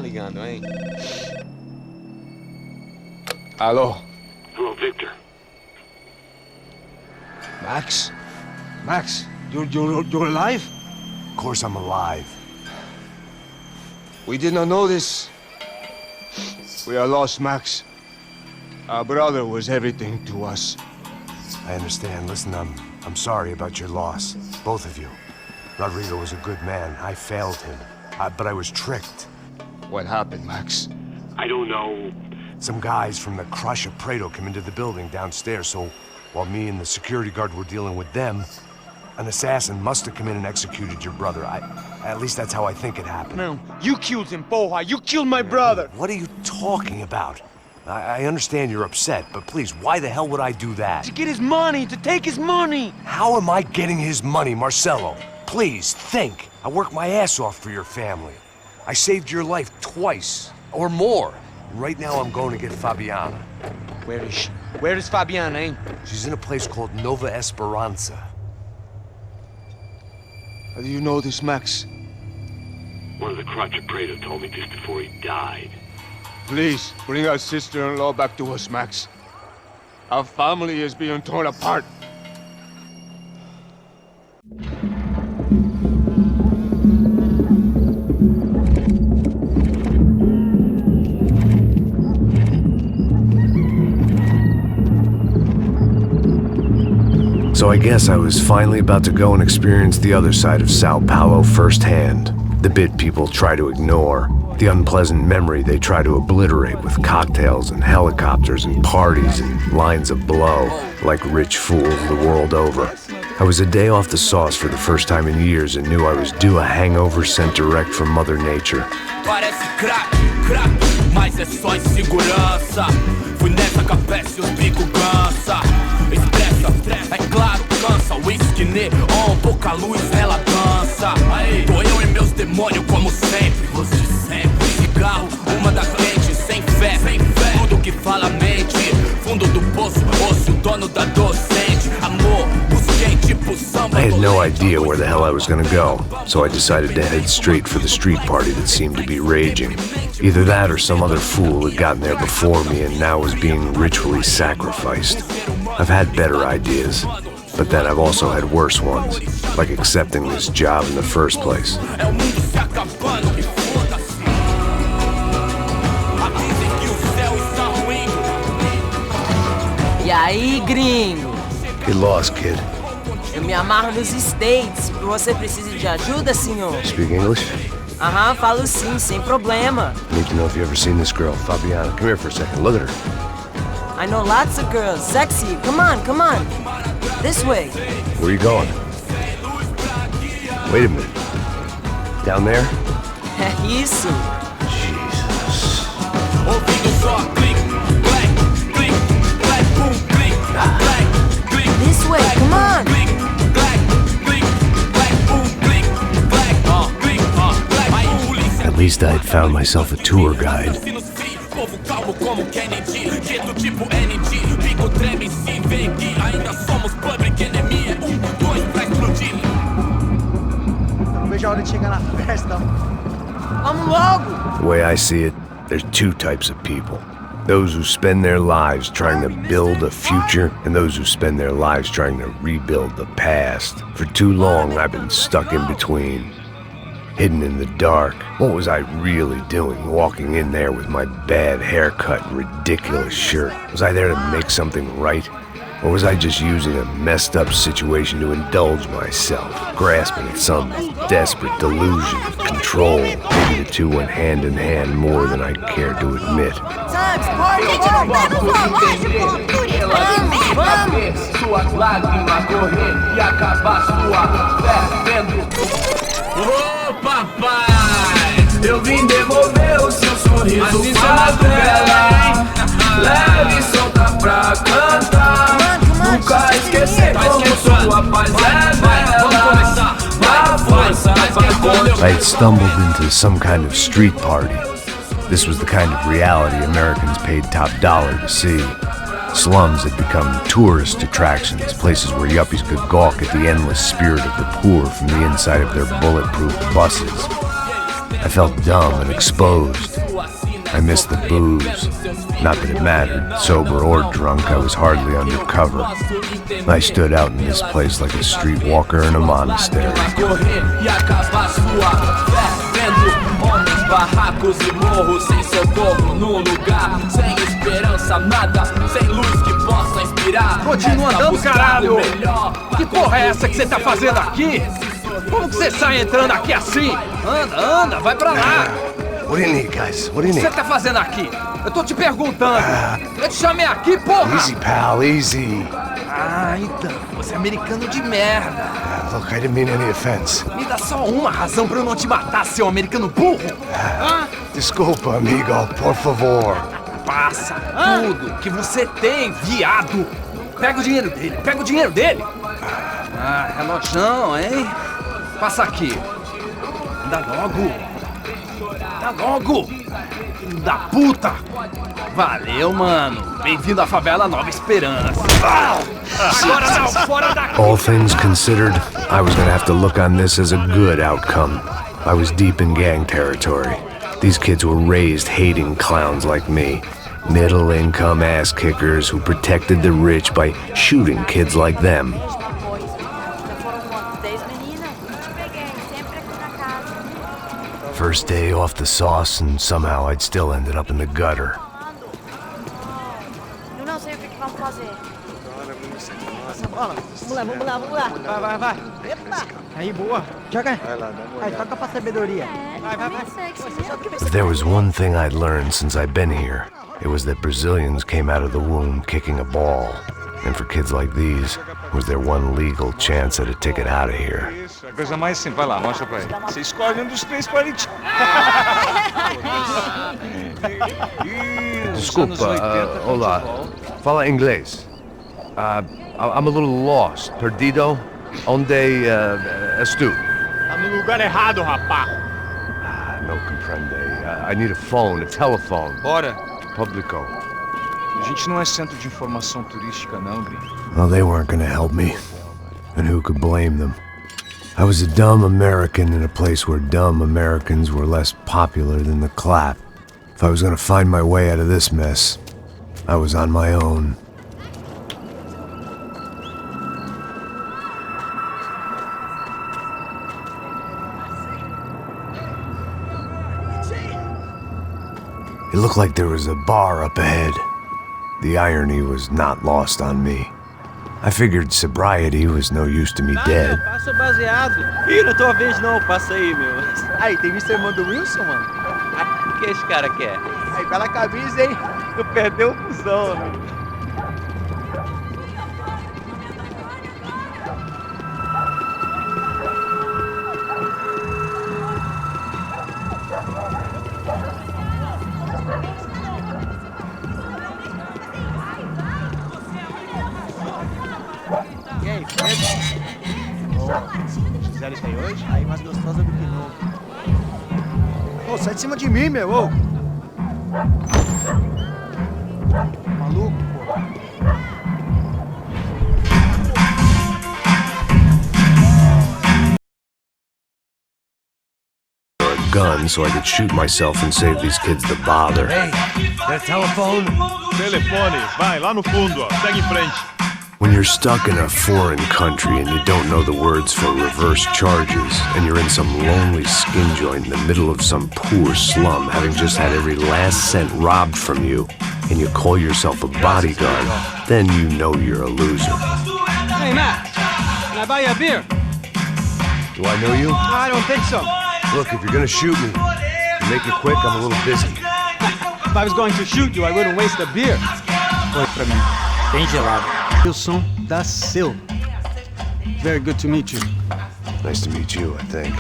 ligando, hein? Alô? Hello, Victor. Max? Max, you're alive? Of course I'm alive. We did not know this. We are lost, Max. Our brother was everything to us. I understand. Listen, I'm sorry about your loss. Both of you. Rodrigo was a good man. I failed him. But I was tricked. What happened, Max? I don't know. Some guys from the Crush of Prado came into the building downstairs, so while me and the security guard were dealing with them, an assassin must have come in and executed your brother. At least that's how I think it happened. No, you killed him, Boha. You killed my brother. What are you talking about? I understand you're upset, but please, why the hell would I do that? To get his money, to take his money. How am I getting his money, Marcelo? Please, think. I worked my ass off for your family. I saved your life twice, or more. Right now I'm going to get Fabiana. Where is she? Where is Fabiana, eh? She's in a place called Nova Esperanza. How do you know this, Max? One of the Crotch of Prado told me just before he died. Please, bring our sister-in-law back to us, Max. Our family is being torn apart. So I guess I was finally about to go and experience the other side of Sao Paulo firsthand. The bit people try to ignore. The unpleasant memory they try to obliterate with cocktails and helicopters and parties and lines of blow, like rich fools the world over. I was a day off the sauce for the first time in years and knew I was due a hangover sent direct from Mother Nature. Parece crack, mas é só insegurança. Fui nessa capeste, os bico cansa. Expressa, é claro, cansa. Whisky, neon, pouca luz, ela dança. Tô eu e meus demônios como sempre. Os de sempre. Cigarro, uma da frente, sem fé. Tudo que fala mente. Fundo do poço, osso, dono da docente. Amor, busquei tipo samba. I had no idea where the hell I was gonna go, so I decided to head straight for the street party that seemed to be raging. Either that or some other fool had gotten there before me and now was being ritually sacrificed. I've had better ideas, but then I've also had worse ones, like accepting this job in the first place. E aí, gringo? Get lost, kid. Eu me amarro nos States. Você precisa de ajuda, senhor? Speak English? Aham, falo sim, sem problema. Need to know if you've ever seen this girl, Fabiana. Come here for a second. Look at her. I know lots of girls. Sexy. Come on, come on. This way. Where are you going? Wait a minute. Down there? É isso. Jesus. This way, come on. At least I'd found myself a tour guide. Vamos logo. The way I see it, there's two types of people. Those who spend their lives trying to build a future, and those who spend their lives trying to rebuild the past. For too long, I've been stuck in between. Hidden in the dark. What was I really doing, walking in there with my bad haircut and ridiculous shirt? Was I there to make something right? Or was I just using a messed up situation to indulge myself, grasping at some desperate delusion of control? Maybe the two went hand in hand more than I cared to admit. Suas lágrimas correr e acabar sua fé vendo. Ô papai, eu vim devolver o seu sorriso pra vela. Leve e solta pra cantar. Nunca esquecer como sua paz é bela. Dá força pra continuar. I had stumbled into some kind of street party. This was the kind of reality Americans paid top dollar to see. Slums had become tourist attractions, places where yuppies could gawk at the endless spirit of the poor from the inside of their bulletproof buses. I felt dumb and exposed. I missed the booze. Not that it mattered, sober or drunk, I was hardly undercover. I stood out in this place like a streetwalker in a monastery. Barracos e morros sem socorro num lugar sem esperança, nada, sem luz que possa inspirar. Continua andando, caralho! Que porra é essa que você tá fazendo aqui? Como que você sai entrando aqui assim? Anda, vai pra lá! What do you need, guys? What do you O que need? você tá fazendo aqui? Eu tô te perguntando! Eu te chamei aqui, porra! Easy, pal, easy. Ah, então, você é americano de merda! Look, I didn't mean any offense. Me dá só uma razão pra eu não te matar, seu americano burro! Desculpa, amigo, por favor. Passa tudo que você tem, viado! Pega o dinheiro dele, pega o dinheiro dele! Ah, relojão, hein? Passa aqui! Dá logo! Dá logo! Filho da puta! Valeu, mano! Bem-vindo à favela Nova Esperança! Agora não, fora daqui! All things considered, I was gonna have to look on this as a good outcome. I was deep in gang territory. These kids were raised hating clowns like me. Middle-income ass-kickers who protected the rich by shooting kids like them. First day off the sauce, and somehow I'd still ended up in the gutter. Eu não sei o que vamos fazer. Vamos lá. Vai. Epa! Aí, boa. Joga. Aí, toca pra sabedoria. If there was one thing I'd learned since I'd been here, it was that Brazilians came out of the womb kicking a ball. And for kids like these, it was their one legal chance at a ticket out of here. Isso, é a coisa mais simples. Vai lá, mostra pra ele. Você escolhe um dos três palitinhos. Desculpa, olá. Fala inglês. I'm a little lost. Perdido? Onde és tu? Tá no lugar errado, rapá. No comprende. I need a phone, a telephone. Bora. Publico. A gente não é centro de informação turística, não, gringo. Well, they weren't gonna help me. And who could blame them? I was a dumb American in a place where dumb Americans were less popular than the clap. If I was gonna find my way out of this mess, I was on my own. It looked like there was a bar up ahead. The irony was not lost on me. I figured sobriety was no use to me dead. Passa baseado. Ih, não é tua vez não, passa aí, meu. Aí, tem visto a irmã do Wilson, mano? O que esse cara quer? Aí, bela camisa, hein? Tu perdeu o cuzão, né? E aí, Fred? Fizeram isso aí hoje? Aí, mais gostosa do que novo. Ô, sai de cima de mim, meu, ô! Maluco, pô. Gun so I could shoot myself and save these kids the bother. Hey, their telephone? Telefone, vai lá no fundo, ó. Segue em frente. When you're stuck in a foreign country and you don't know the words for reverse charges, and you're in some lonely skin joint in the middle of some poor slum, having just had every last cent robbed from you, and you call yourself a bodyguard, then you know you're a loser. Hey, Matt, can I buy you a beer? Do I know you? I don't think so. Look, if you're gonna shoot me, to make it quick, I'm a little busy. If I was going to shoot you, I wouldn't waste a beer. Oi, pra mim. Bem gelado. Wilson da Silva. Very good to meet you. Nice to meet you, I think.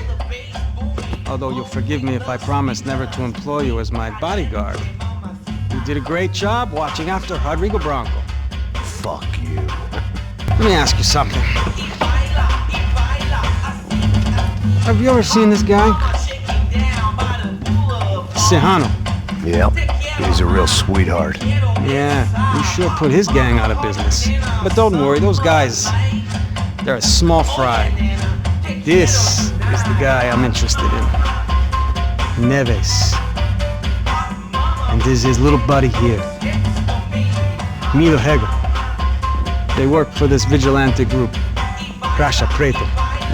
Although you'll forgive me if I promise never to employ you as my bodyguard. You did a great job watching after Rodrigo Bronco. Fuck you. Let me ask you something. Have you ever seen this guy? Serrano. Yep, he's a real sweetheart. Yeah, he sure put his gang out of business. But don't worry, those guys, they're a small fry. This is the guy I'm interested in. Neves. And there's his little buddy here, Milo Hegel. They work for this vigilante group, Crasha Preto.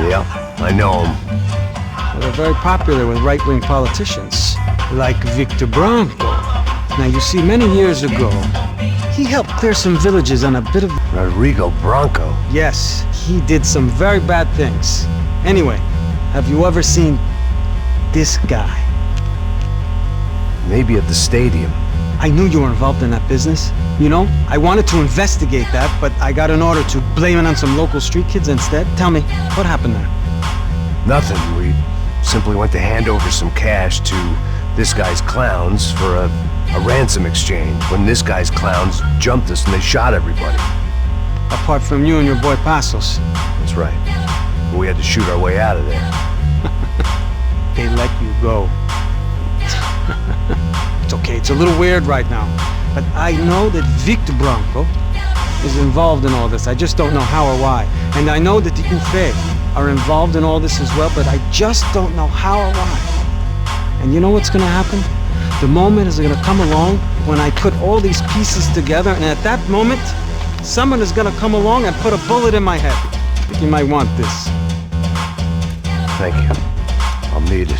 Yeah, I know him. Well, they're very popular with right-wing politicians, like Victor Branco. Now, you see, many years ago, he helped clear some villages on a bit of... Rodrigo Branco? Yes, he did some very bad things. Anyway, have you ever seen this guy? Maybe at the stadium. I knew you were involved in that business. You know, I wanted to investigate that, but I got an order to blame it on some local street kids instead. Tell me, what happened there? Nothing. We simply went to hand over some cash to this guy's clowns for a ransom exchange when this guy's clowns jumped us and they shot everybody. Apart from you and your boy Passos. That's right. But we had to shoot our way out of there. They let you go. It's okay, it's a little weird right now. But I know that Victor Branco is involved in all this. I just don't know how or why. And I know that the UFE are involved in all this as well, but I just don't know how or why. And you know what's gonna happen? The moment is gonna come along when I put all these pieces together, and at that moment, someone is gonna come along and put a bullet in my head. I think you might want this. Thank you. I'll need it.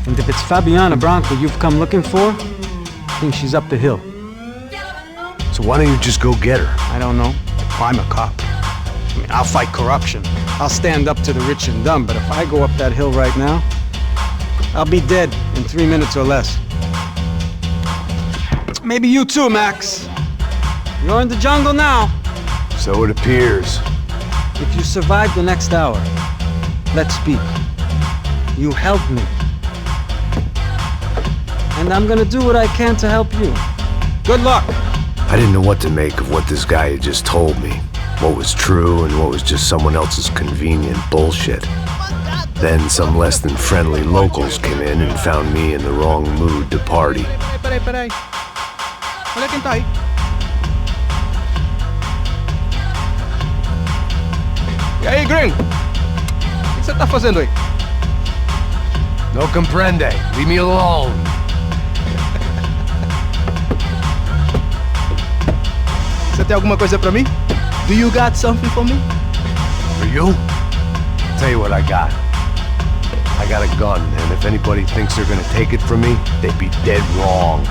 And if it's Fabiana Branco you've come looking for, I think she's up the hill. So why don't you just go get her? I don't know. I'm a cop. I mean, I'll fight corruption. I'll stand up to the rich and dumb, but if I go up that hill right now, I'll be dead in 3 minutes or less. Maybe you too, Max. You're in the jungle now. So it appears. If you survive the next hour, let's speak. You helped me. And I'm gonna do what I can to help you. Good luck. I didn't know what to make of what this guy had just told me. What was true and what was just someone else's convenient bullshit. Then some less than friendly locals came in and found me in the wrong mood to party. Peraí. Olha quem tá aí. E aí, gringo? O que você tá fazendo aí? No comprende. Leave me alone. Você tem alguma coisa pra mim? Do you got something for me? For you? Tell you what I got. I got a gun, and if anybody thinks they're gonna take it from me, they'd be dead wrong.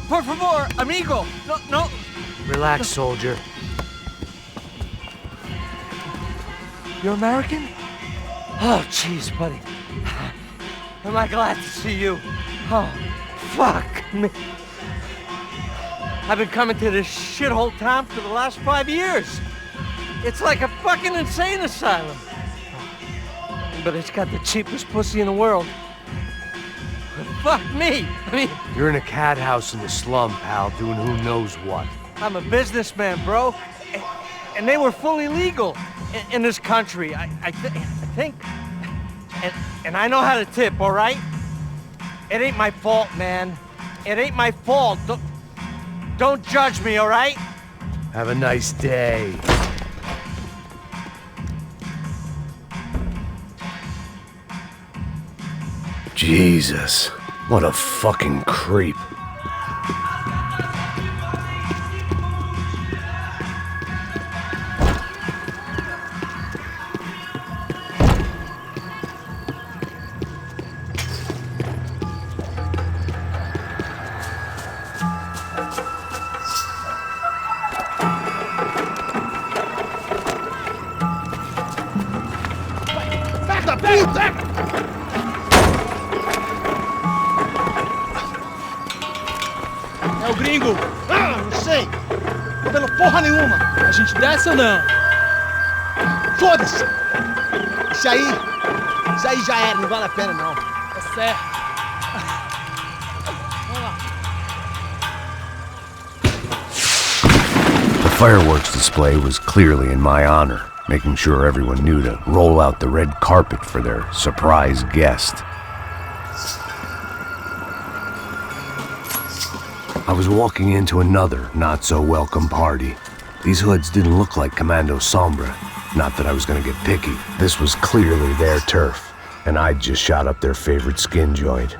Por favor, amigo. No. Relax, soldier. You're American? Oh, jeez, buddy. Am I glad to see you? Oh, fuck me. I've been coming to this shithole town for the last 5 years. It's like a fucking insane asylum. But it's got the cheapest pussy in the world. But fuck me. I mean, You're in a cat house in the slum, pal, doing who knows what. I'm a businessman, bro. And they were fully legal in this country, I think. And I know how to tip, all right? It ain't my fault, man. It ain't my fault. Don't judge me, all right? Have a nice day. Jesus, what a fucking creep. É o gringo. Não sei. Não pelo porra nenhuma. A gente desce ou não? Foda-se. Isso aí já era, não vale a pena não. Tá certo. The fireworks display was clearly in my honor, making sure everyone knew to roll out the red carpet for their surprise guest. I was walking into another not-so-welcome party. These hoods didn't look like Commando Sombra. Not that I was gonna get picky. This was clearly their turf, and I'd just shot up their favorite skin joint.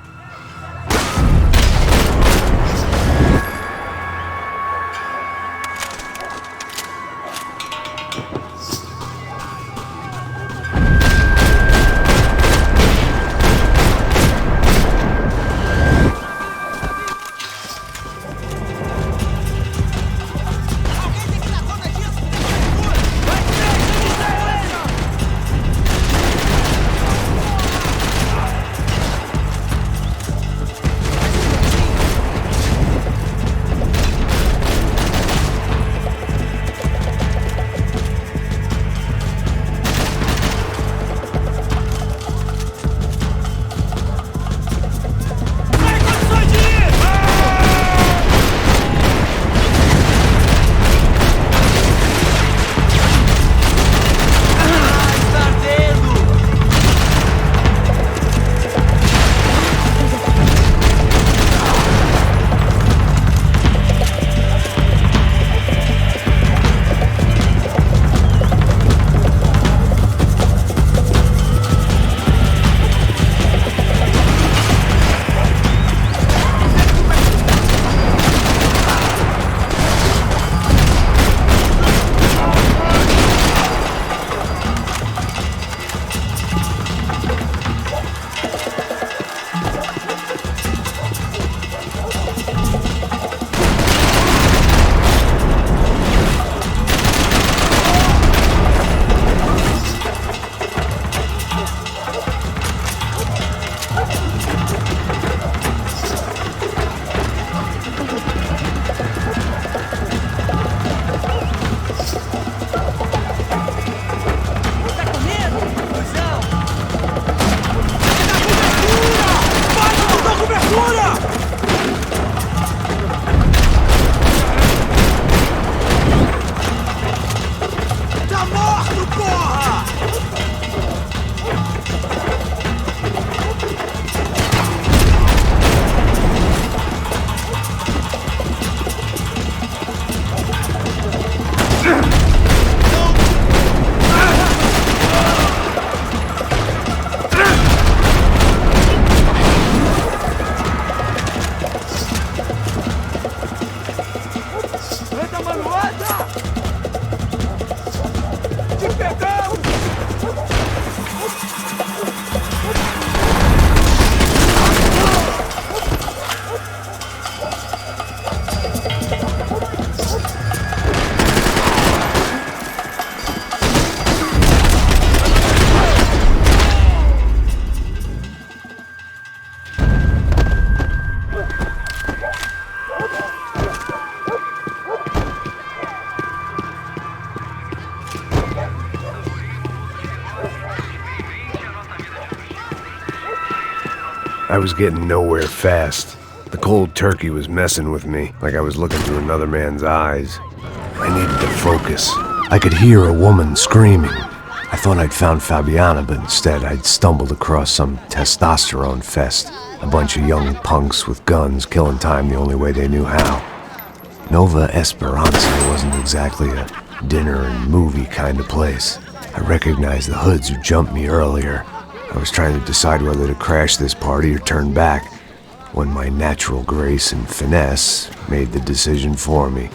I was getting nowhere fast. The cold turkey was messing with me, like I was looking through another man's eyes. I needed to focus. I could hear a woman screaming. I thought I'd found Fabiana, but instead I'd stumbled across some testosterone fest. A bunch of young punks with guns killing time the only way they knew how. Nova Esperanza wasn't exactly a dinner and movie kind of place. I recognized the hoods who jumped me earlier. I was trying to decide whether to crash this party or turn back, when my natural grace and finesse made the decision for me.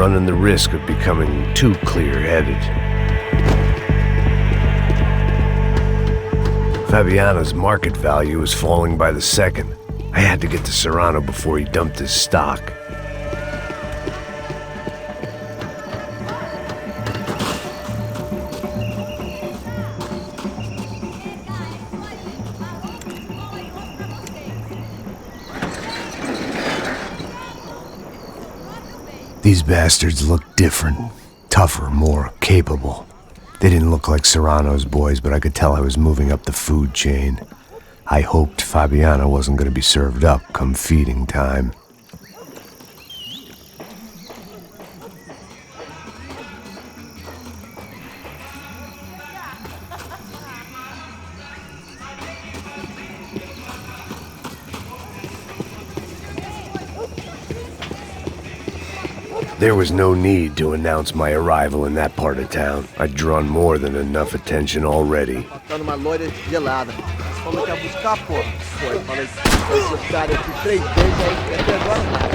running the risk of becoming too clear-headed. Fabiana's market value was falling by the second. I had to get to Serrano before he dumped his stock. These bastards looked different, tougher, more capable. They didn't look like Serrano's boys, but I could tell I was moving up the food chain. I hoped Fabiana wasn't going to be served up come feeding time. There was no need to announce my arrival in that part of town. I'd drawn more than enough attention already. Faltando uma loira gelada. Você falou que ia buscar, pô. Pô, eu falei, esse cara aqui 3 vezes aí, até agora nada.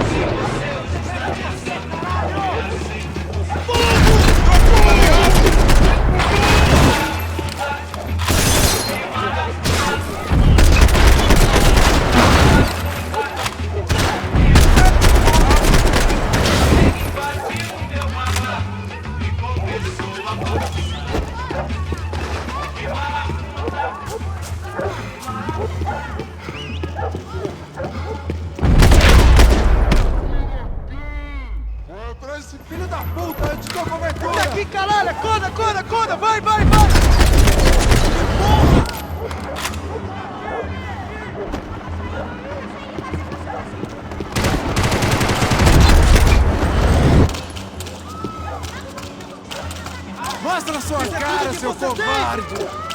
Mostra a sua cara, seu covarde!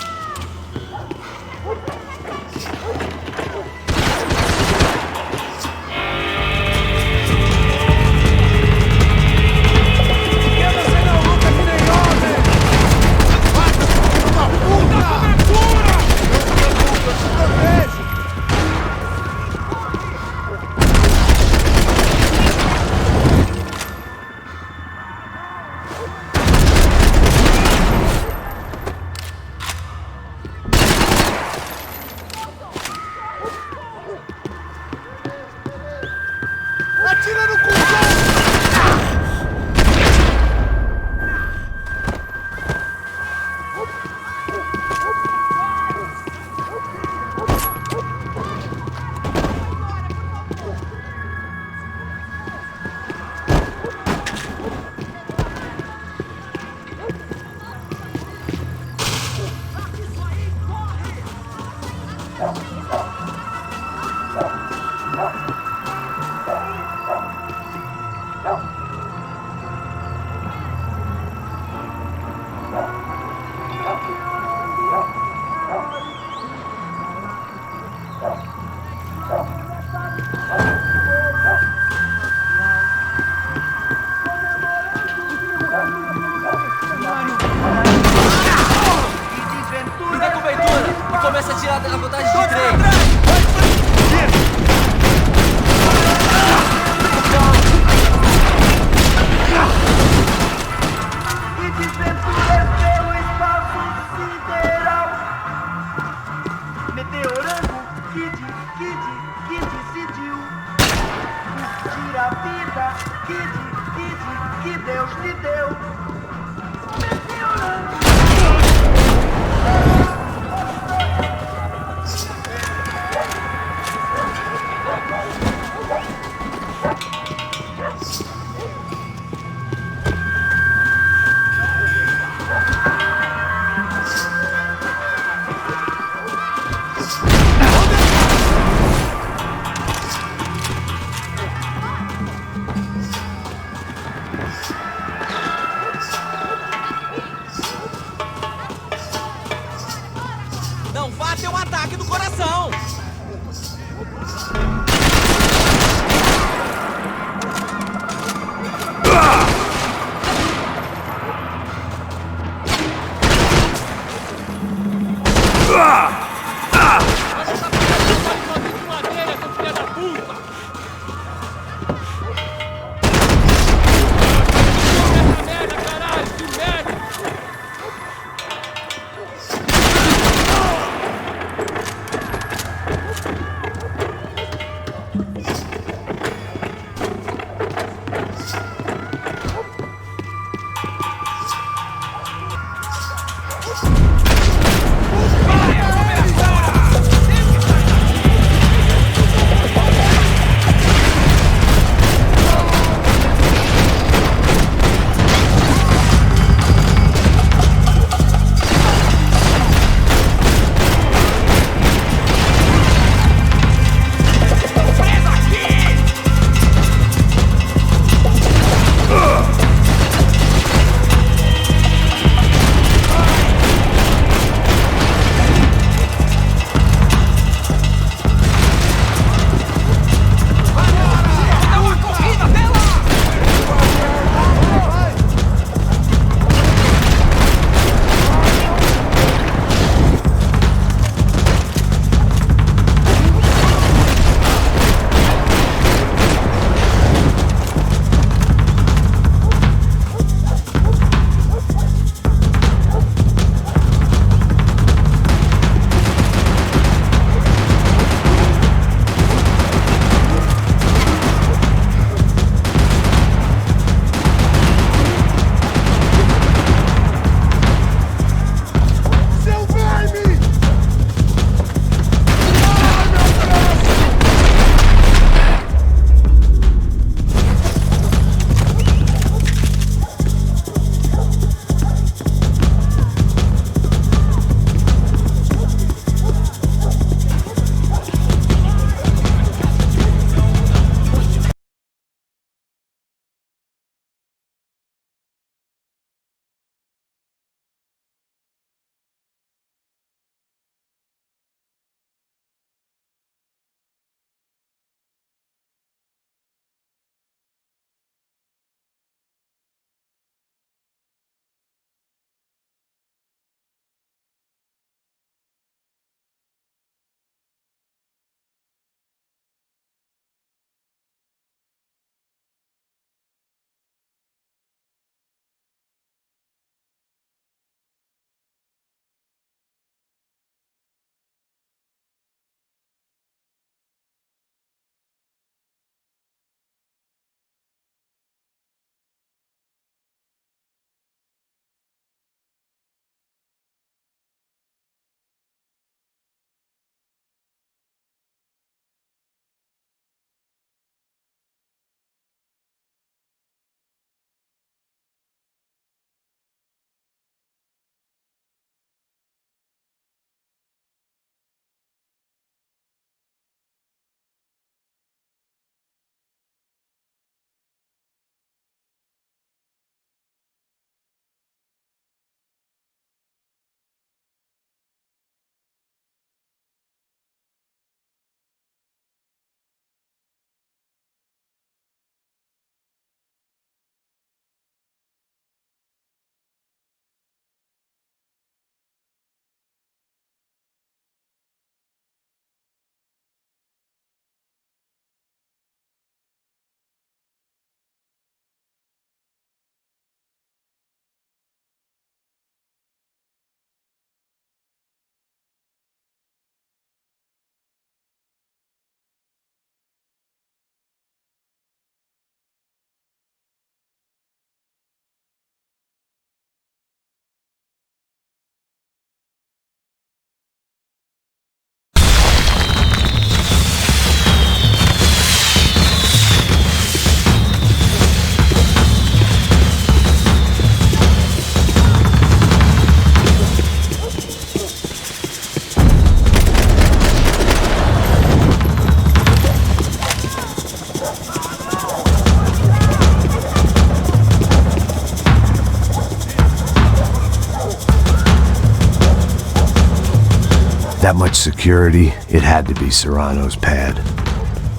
That much security, it had to be Serrano's pad.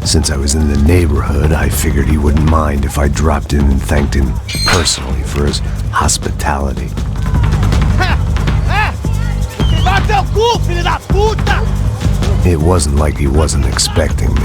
Since I was in the neighborhood, I figured he wouldn't mind if I dropped in and thanked him personally for his hospitality. It wasn't like he wasn't expecting me.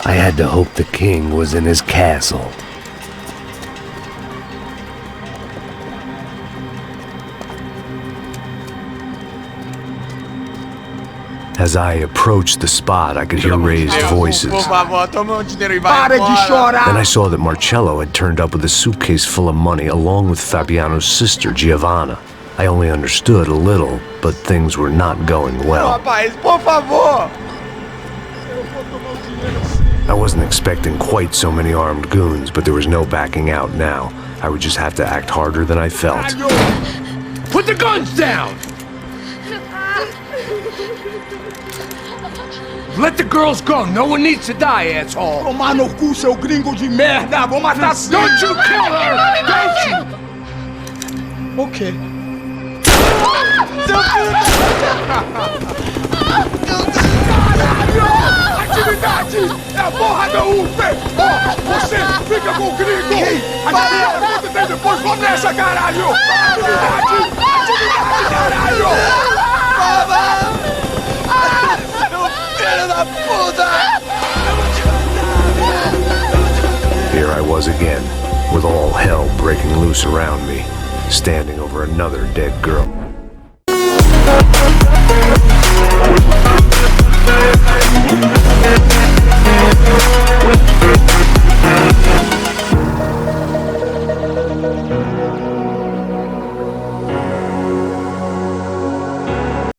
I had to hope the king was in his castle. As I approached the spot, I could hear raised voices. Then I saw that Marcello had turned up with a suitcase full of money along with Fabiano's sister, Giovanna. I only understood a little, but things were not going well. I wasn't expecting quite so many armed goons, but there was no backing out now. I would just have to act harder than I felt. Put the guns down! Let the girls go. No one needs to die, asshole. Tomar no cu, seu gringo de merda. Vou matar sim. Don't you kill her! Don't you? Okay. Atividade é a porra da UP! Você fica com o gringo! A gente tem depois, vamos nessa, caralho! Atividade! Atividade, caralho! Filho da puta! Here I was again, with all hell breaking loose around me, standing over another dead girl.